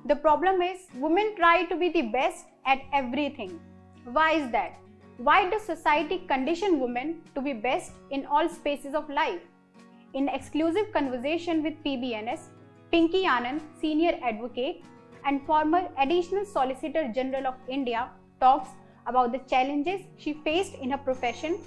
The problem is women try to be the best at everything. Why is that? Why does society condition women to be best in all spaces of life? In exclusive conversation with PBNS, Pinky Anand, senior advocate and former Additional Solicitor General of India, talks about the challenges she faced in her profession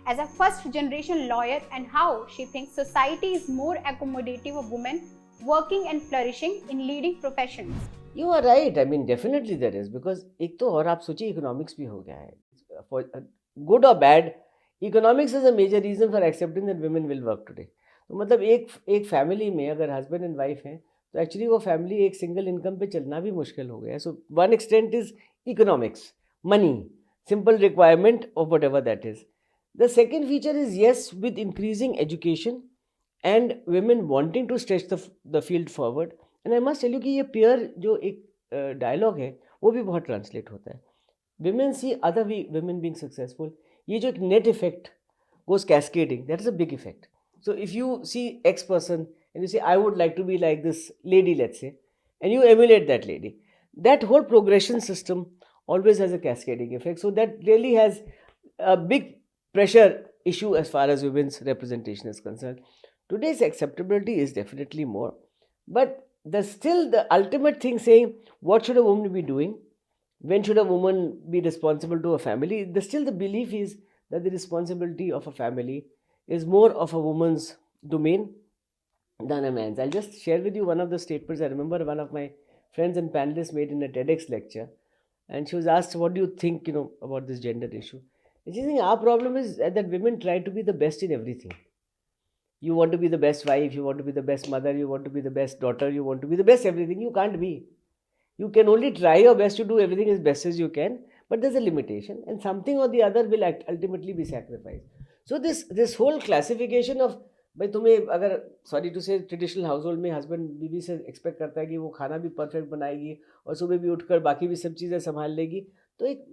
as a first generation lawyer and how she thinks society is more accommodative of women working and flourishing in leading professions. You are right. I mean, definitely there is, because एक तो और आप सोचिए economics भी हो गया है. For good or bad, economics is a major reason for accepting that women will work today. तो मतलब एक फैमिली में अगर हस्बैंड एंड वाइफ हैं तो एक्चुअली वो फैमिली एक सिंगल इनकम पे चलना भी मुश्किल हो गया है. So one extent is economics, money, simple requirement of whatever that is. The second feature is, yes, with increasing education and women wanting to stretch the field forward. And I must tell you कि ये peer जो एक dialogue है वो भी बहुत translate होता है. Women see other women being successful. ये जो एक net effect goes cascading, that is a big effect. So if you see X person and you say, I would like to be like this lady, let's say, and you emulate that lady, that whole progression system always has a cascading effect. So that really has a big pressure issue as far as women's representation is concerned. Today's acceptability is definitely more, but there's still the ultimate thing saying, what should a woman be doing? When should a woman be responsible to a family? Still the belief is that the responsibility of a family is more of a woman's domain than a man's. I'll just share with you one of the statements I remember one of my friends and panelists made in a TEDx lecture. And she was asked, what do you think, about this gender issue? And she's saying, our problem is that women try to be the best in everything. You want to be the best wife, you want to be the best mother, you want to be the best daughter, you want to be the best everything. You can't be. You can only try your best to do everything as best as you can, but there's a limitation, and something or the other will ultimately be sacrificed. So this whole classification of, भाई तुम्हें अगर sorry to से traditional house hold में husband बीवी से expect करता है कि वो खाना भी परफेक्ट बनाएगी और सुबह भी उठकर बाकी भी सब चीज़ें संभाल लेगी, तो एक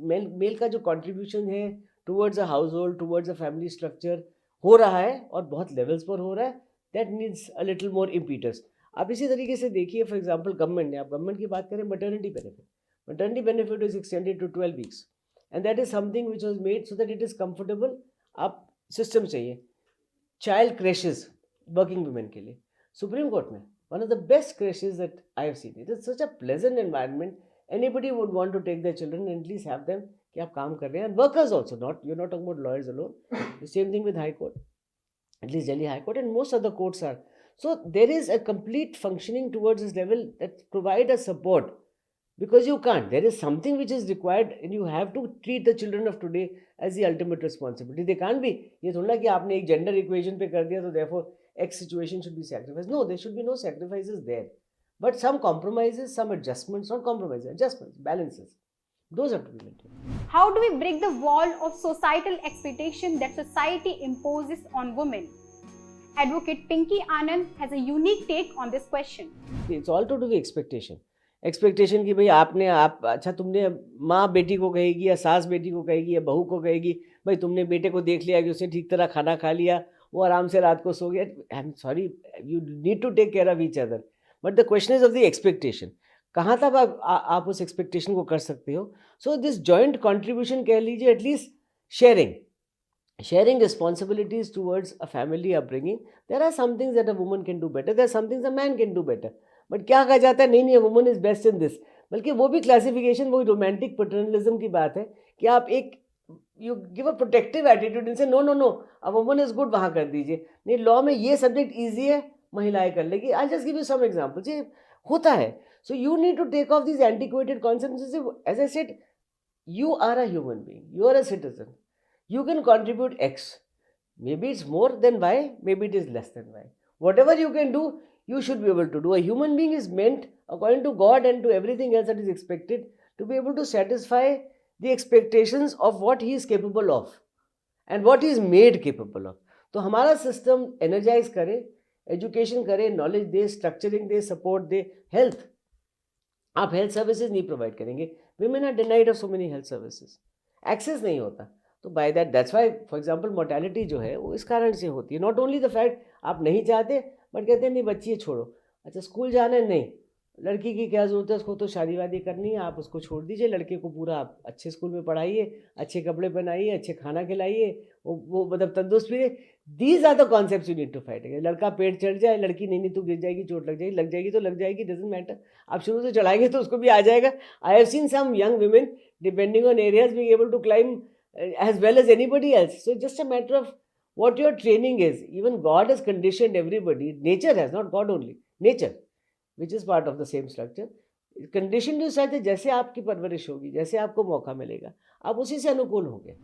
मेल का जो कंट्रीब्यूशन है towards a house hold, towards a family structure हो रहा है और बहुत लेवल्स पर हो रहा है, that needs a little more impetus. आप इसी तरीके से देखिए, फॉर एग्जाम्पल गवर्नमेंट ने, आप गवर्नमेंट की बात करें, maternity benefit is extended to 12 weeks and that is something which was made so that it is comfortable. आप सिस्टम चाहिए. चाइल्ड क्रेशेस वर्किंग वुमेन के लिए सुप्रीम कोर्ट में one of the best creches that I have seen. It is such a pleasant environment. Anybody would want to take their children and at least have them कि आप काम कर रहे हैं. And workers also, not you are not talking about lawyers alone. The same thing with high court, at least Delhi high court and most other courts are. So there is a complete functioning towards this level that provide a support, because you can't. There is something which is required and you have to treat the children of today as the ultimate responsibility. They can't be, ये थोड़ा कि आपने एक gender equation पे कर दिया तो therefore X situation should be sacrificed. No, there should be no sacrifices there. But some compromises, some adjustments, not compromises, adjustments, balances. Those have to be maintained. How do we break the wall of societal expectation that society imposes on women? Advocate Pinky Anand has a unique take on this question. It's all to do with expectation. Expectation कि भाई आप अच्छा तुमने माँ बेटी को कहेगी या सास बेटी को कहेगी या बहू को कहेगी, भाई तुमने बेटे को देख लिया कि उसने ठीक तरह खाना खा लिया, वो आराम से रात को सो गया. I am sorry, you need to take care of each other, but the question is of the expectation. कहाँ तक आप उस एक्सपेक्टेशन को कर सकते हो. सो दिस जॉइंट कॉन्ट्रीब्यूशन कह लीजिए, at least sharing responsibilities towards a family upbringing. There are some things that a woman can do better, there are some things a man can do better. But क्या कहा जाता है, नहीं woman is best in this. बल्कि वो भी classification, वो romantic पैटर्नलिज्म की बात है कि आप एक you give a protective attitude इनसे, no a woman is good, वहाँ कर दीजिए. नहीं, लॉ में ये सब्जेक्ट ईजी है, महिलाएं कर लेगी. I just give you some examples. ये होता है. So you need to take off this antiquated concepts. As I said, you are a human being, you are a citizen, you can contribute X. Maybe it's more than Y, maybe it is less than Y. Whatever you can do, you should be able to do. A human being is meant, according to God and to everything else that is expected, to be able to satisfy the expectations of what he is capable of and what he is made capable of. तो हमारा system energize करे, education करे, knowledge दे, structuring दे, support दे. Health, आप health services नहीं provide करेंगे, women are denied of so many health services. Access नहीं होता. तो by that's why for example mortality जो है वो इस कारण से होती है. नॉट ओनली द फैक्ट आप नहीं चाहते, बट कहते हैं नहीं बच्ची छोड़ो, अच्छा स्कूल जाना है, नहीं लड़की की क्या ज़रूरत है, उसको तो शादी वादी करनी है, आप उसको छोड़ दीजिए, लड़के को पूरा आप अच्छे स्कूल में पढ़ाइए, अच्छे कपड़े पहनाइए, अच्छे खाना खिलाइए, वो मतलब तंदुरुस्त भी रहे। These are the concepts you need to fight against. लड़का पेट चढ़ जाए, लड़की नहीं नहीं तू गिर जाएगी, चोट लग जाएगी तो लग जाएगी, डजंट मैटर। आप शुरू से चढ़ाएंगे तो उसको भी आ जाएगा। I have seen some young women depending on areas being able to climb as well as anybody else. So just a matter of what your training is. Even God has conditioned everybody. Nature has, not God only. Nature, which is part of the same structure. Condition जो साथ है, जैसे आपकी परवरिश होगी, जैसे आपको मौका मिलेगा, आप उसी से अनुकूल होंगे।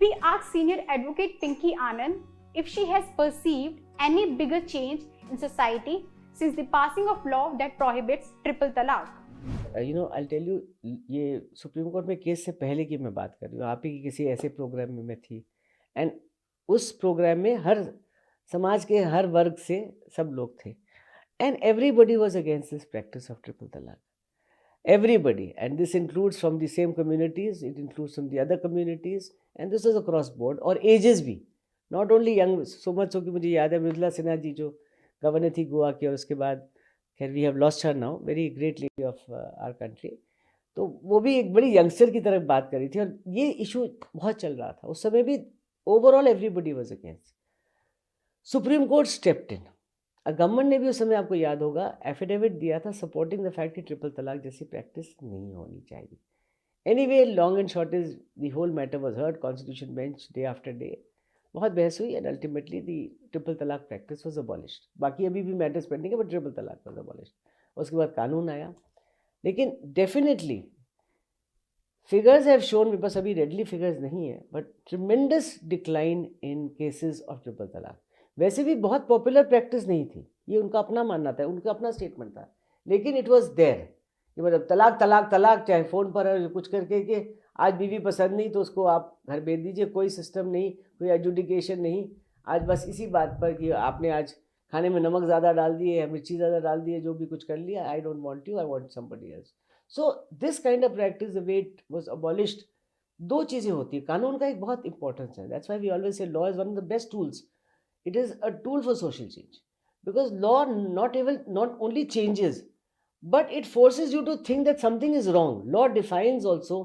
We asked senior advocate Pinky Anand if she has perceived any bigger change in society since the passing of law that prohibits triple talaq. You know I tell you, ये सुप्रीम कोर्ट में case से पहले की मैं बात कर रही हूँ। आप ही की किसी ऐसे प्रोग्राम में मैं थी, एंड उस प्रोग्राम में हर समाज के हर वर्ग से सब लोग थे, and everybody was against this practice of triple तलाक। Everybody, and this includes from the same communities, it includes from the other communities, and this is across board, और ages भी, not only young, so much so कि मुझे याद है मृदुला सिन्हा जी जो governor थी गोवा की, और उसके बाद खैर we have lost her now, very great lady of our country, तो वो भी एक बड़ी यंगस्टर की तरफ बात कर रही थी, और ये इशू बहुत चल रहा था उस समय भी। Overall everybody was against. Supreme court stepped in. Government ने भी उस समय, आपको याद होगा, एफिडेविट दिया था सपोर्टिंग द फैक्ट कि ट्रिपल तलाक जैसी प्रैक्टिस नहीं होनी चाहिए। Anyway, long and short is the whole matter was heard, constitution bench, day after day बहुत बहस हुई, and ultimately the triple talaq practice was abolished. बाकी अभी भी मैटर्स पेंडिंग है, but triple talaq was abolished. उसके बाद कानून आया, लेकिन डेफिनेटली फिगर्स हैव शोन, मेरे पास अभी रेडली फिगर्स नहीं है, but tremendous decline in cases of triple तलाक। वैसे भी बहुत पॉपुलर प्रैक्टिस नहीं थी, ये उनका अपना मानना था, उनका अपना स्टेटमेंट था, लेकिन इट वाज देयर। ये मतलब तलाक तलाक तलाक, चाहे फ़ोन पर है कुछ करके कि आज बीवी पसंद नहीं तो उसको आप घर भेज दीजिए, कोई सिस्टम नहीं, कोई एजुडिकेशन नहीं। आज बस इसी बात पर कि आपने आज खाने में नमक ज़्यादा डाल दिए या मिर्ची ज़्यादा डाल दिए, जो भी कुछ कर लिया, आई don't want you, I want somebody else. So this kind of practice, the way it was abolished, दो चीज़ें होती है, कानून का एक बहुत इंपॉर्टेंस है। That's why we always say law is one of the best tools. It is a tool for social change, because law not only changes, but it forces you to think that something is wrong. Law defines also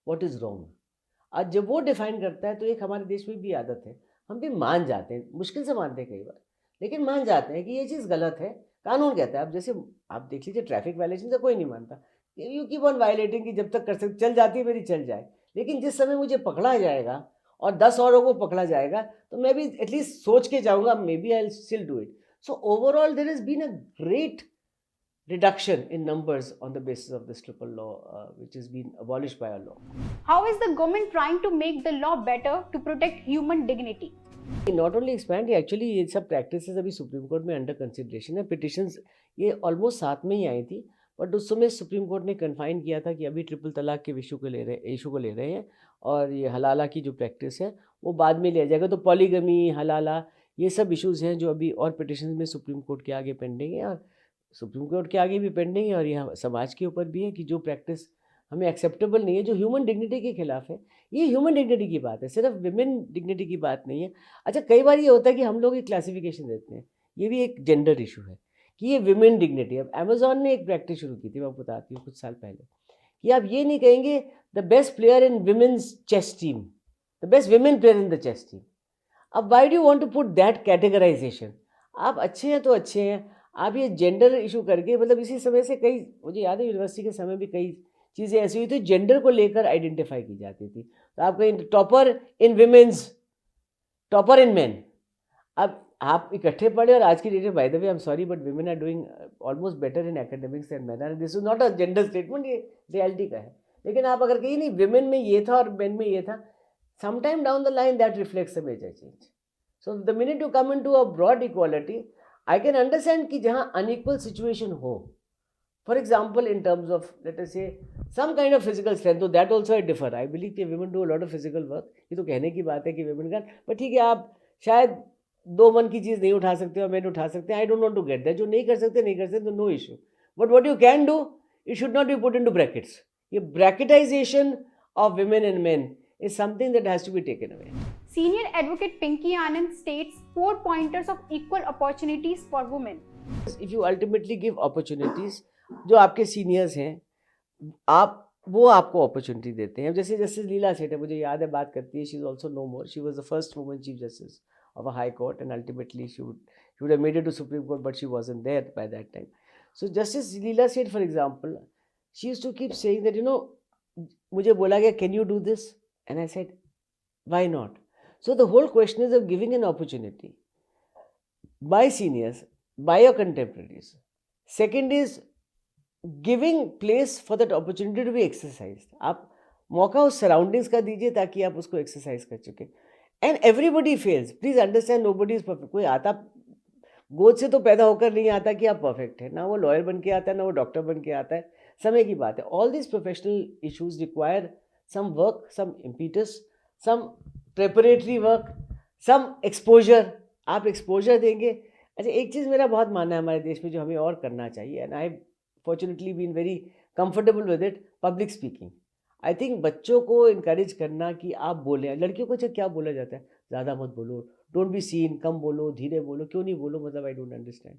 what is wrong. आज जब वो define करता है, तो एक हमारे देश में भी आदत है, हम भी मान जाते हैं, मुश्किल से मानते हैं कई बार, लेकिन मान जाते हैं कि ये चीज़ गलत है, कानून कहता है। अब जैसे आप देख लीजिए, ट्रैफिक वायलेशन से कोई नहीं मानता, यू कीप ऑन वायलेटिंग, कि जब तक कर सकते, चल जाती है मेरी चल जाए, लेकिन जिस समय मुझे पकड़ा जाएगा और 10 औरों को पकड़ा जाएगा, तो मैं भी एटलीस्ट सोच के जाऊंगा, maybe I will still do it. So overall there has been a great reduction in numbers on the basis of this triple law, which has been abolished by our law. How is the government trying to make the law better to protect human dignity? Not only expand, actually ये सब practices अभी supreme court में under consideration है। Petitions ये almost साथ में ही आई थी, but उस समय सुप्रीम कोर्ट ने कन्फाइन किया था कि अभी ट्रिपल तलाक के इशू को ले रहे हैं, और ये हलाला की जो प्रैक्टिस है वो बाद में लिया जाएगा। तो पॉलीगमी, हलाला, ये सब इश्यूज़ हैं जो अभी और पिटिशन में सुप्रीम कोर्ट के आगे पेंडिंग है, और सुप्रीम कोर्ट के आगे भी पेंडिंग है, और यह समाज के ऊपर भी है कि जो प्रैक्टिस हमें एक्सेप्टेबल नहीं है, जो ह्यूमन डिग्निटी के खिलाफ है। ये ह्यूमन डिग्निटी की बात है, सिर्फ विमेन डिग्निटी की बात नहीं है। अच्छा, कई बार ये होता है कि हम लोग एक क्लासिफिकेशन देते हैं, ये भी एक जेंडर इशू है कि ये विमेन डिग्निटी। अब अमेजॉन ने एक प्रैक्टिस शुरू की थी, मैं आपको बताती हूँ, कुछ साल पहले, कि आप ये नहीं कहेंगे the best player in women's chess team, the best women player in the chess team. अब why do want to put that categorisation? आप अच्छे हैं तो अच्छे हैं, आप ये जेंडर इशू करके, मतलब इसी समय से कई, मुझे याद है यूनिवर्सिटी के समय भी कई चीज़ें ऐसी हुई थी, जेंडर को लेकर आइडेंटिफाई की जाती थी। तो आप कहीं topper in women's, topper in man, अब आप इकट्ठे पढ़े, और आज की डेट में, by the way I am sorry but women are doing almost better in academics and man are, this is not a gender statement, ये रियलिटी का है। लेकिन आप अगर कहीं नहीं, विमेन में ये था और मैन में ये था, sometime down the line that reflects a major change. So the minute you come in to a broad equality, I can understand कि जहाँ अनइक्वल सिचुएशन हो, for example in terms of let us say some kind of physical strength, तो that also I differ, I believe कि women do a lot of physical work. ये तो कहने की बात है कि विमेन का, पर ठीक है, आप शायद दो मन की चीज़ नहीं उठा सकते और मैन उठा सकते हैं, I don't want to get that. जो नहीं कर सकते तो no issue, but what you can do, it should not be put into brackets. ये bracketisation of women and men is something that has to be taken away. Senior advocate Pinky Anand states 4 pointers of equal opportunities for women. If you ultimately give opportunities, जो आपके seniors हैं, आप वो आपको opportunity देते हैं. जैसे justice लीला सेठ है, मुझे याद है, बात करती है, she is also no more, she was the first woman chief justice of a high court, and ultimately she would have made it to Supreme Court, but she wasn't there by that time. So Justice Leela said, for example, she used to keep saying that, मुझे बोला गया, can you do this? And I said, why not? So the whole question is of giving an opportunity by seniors, by your contemporaries. Second is giving place for that opportunity to be exercised. आप मौका उस surroundings का दीजिए ताकि आप उसको exercise कर चुके. And everybody fails, please understand, nobody is perfect. कोई आता गोद से तो पैदा होकर नहीं आता कि आप परफेक्ट है, ना वो लॉयर बन के आता है, ना वो डॉक्टर बन के आता है, समय की बात है. All this professional issues require some work, some impetus, some preparatory work, some exposure. आप एक्सपोजर देंगे. अच्छा, एक चीज़ मेरा बहुत मानना है हमारे देश में जो हमें और करना चाहिए, and I fortunately been very comfortable with it, public speaking. I think बच्चों को इनकरेज करना कि आप बोलें. लड़कियों को क्या बोला जाता है, ज़्यादा मत बोलो, डोंट बी सीन, कम बोलो, धीरे बोलो. क्यों नहीं बोलो, मतलब I don't understand.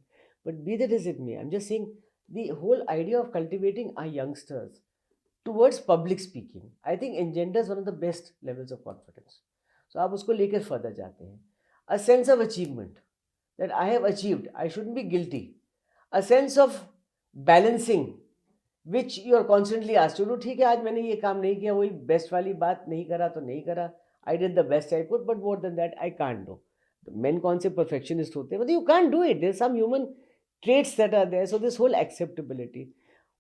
But be that is it me, I am just saying the whole idea of cultivating our youngsters towards public speaking, I think engenders one of the best levels of confidence. So आप उसको लेकर further जाते हैं. A sense of achievement that I have achieved, I shouldn't be guilty. A sense of balancing which you are constantly asked to do. ठीक है, आज मैंने ये काम नहीं किया, वही बेस्ट वाली बात नहीं करा तो नहीं करा. I did the best I could, but more than that I can't do. Men कौन से perfectionist होते हैं, but you can't do it. There's some human traits that are there. So this whole acceptability,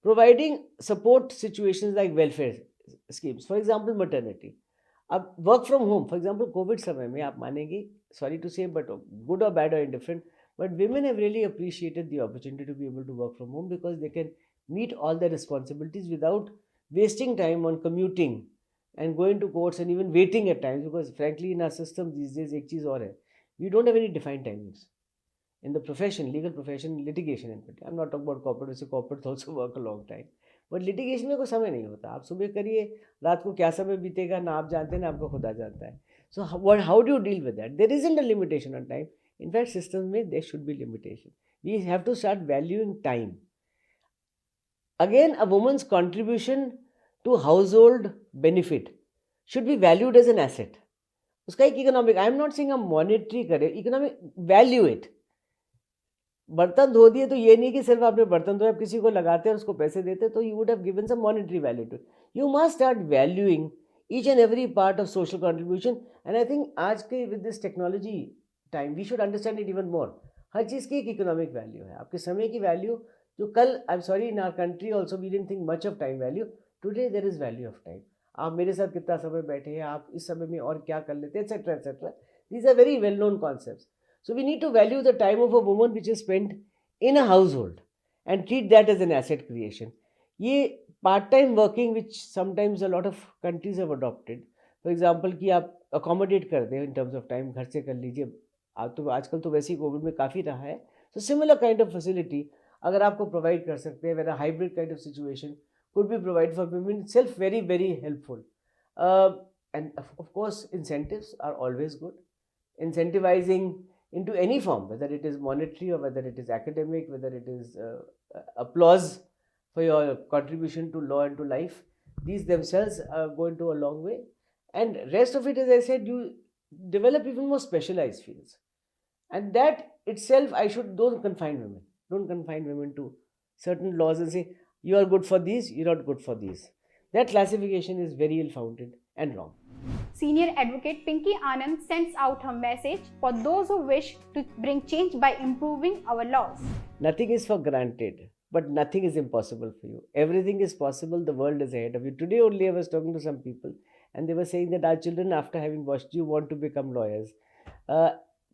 providing support situations like welfare schemes, for example maternity. अब work from home, for example Covid समय में आप मानेंगे, sorry to से, but good और bad और indifferent, but women have really appreciated the opportunity to be able to work from home because they can meet all their responsibilities without wasting time on commuting and going to courts and even waiting at times, because frankly in our system these days एक चीज़ और है, we don't have any defined timings in the profession, legal profession, litigation in particular. I'm not talking about corporate, so corporate also work a long time. But litigation में कोई समय नहीं होता. आप सुबह करिए, रात को क्या समय बीतेगा ना आप जानते हैं ना आपको खुदा जानता है. So how do you deal with that? There isn't a limitation on time. In fact system में there should be limitation. We have to start valuing time. Again, a woman's contribution to household benefit should be valued as an asset. उसका एक economic, I am not saying हम monetary करें, economic value it. बर्तन धो दिए तो ये नहीं कि सिर्फ आपने बर्तन धोए, आप किसी को लगाते हैं और उसको पैसे देते, तो you would have given some monetary value to. You must start valuing each and every part of social contribution. And I think आज के with this technology time we should understand it even more. हर चीज़ की एक economic value है. आपके समय की वैल्यू जो कल, I am sorry, in our country also we didn't think much of time value. Today there is value of time. आप मेरे साथ कितना समय बैठे हैं, आप इस समय में और क्या कर लेते हैं, etcetera etcetera. These are very well known concepts. So we need to value the time of a woman which is spent in a household and treat that as an asset creation. ये part-time working which sometimes a lot of countries have adopted, for example कि आप accommodate कर दें in terms of time, घर से कर लीजिए. आज तो आजकल तो वैसे ही कोविड में काफ़ी रहा है. So similar kind of facility अगर आपको provide कर सकते हैं, where a hybrid kind of situation could be provided for women, itself very very helpful. And of course incentives are always good. Incentivizing into any form, whether it is monetary or whether it is academic, whether it is applause for your contribution to law and to life, these themselves are going to a long way. And rest of it, as I said, you develop even more specialized fields, and that itself, don't confine women to certain laws and say you are good for these, you're not good for these. That classification is very ill-founded and wrong. Senior advocate Pinky Anand sends out her message for those who wish to bring change by improving our laws. Nothing is for granted, but nothing is impossible for you. Everything is possible. The world is ahead of you. Today only I was talking to some people and they were saying that our children, after having watched you, want to become lawyers.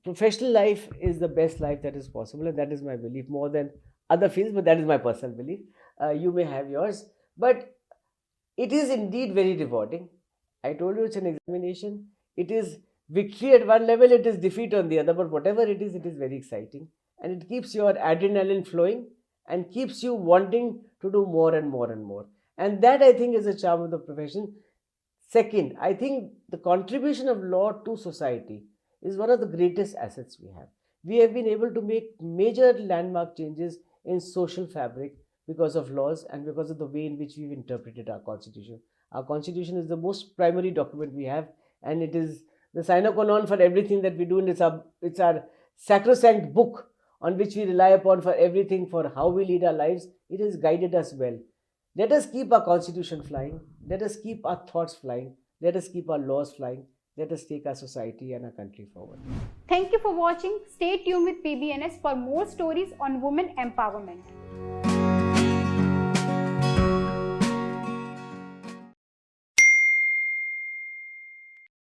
Professional life is the best life that is possible, and that is my belief more than other fields, but that is my personal belief. You may have yours, but it is indeed very rewarding. I told you it's an examination. It is victory at one level, it is defeat on the other, but whatever it is very exciting, and it keeps your adrenaline flowing and keeps you wanting to do more and more and more. And that, I think, is the charm of the profession. Second, I think the contribution of law to society is one of the greatest assets we have. We have been able to make major landmark changes in social fabric because of laws and because of the way in which we've interpreted our constitution. Our constitution is the most primary document we have, and it is the sine qua non for everything that we do, and it's our sacrosanct book on which we rely upon for everything, for how we lead our lives. It has guided us well. Let us keep our constitution flying. Let us keep our thoughts flying. Let us keep our laws flying. Let us take our society and our country forward. Thank you for watching. Stay tuned with PBNS for more stories on women empowerment.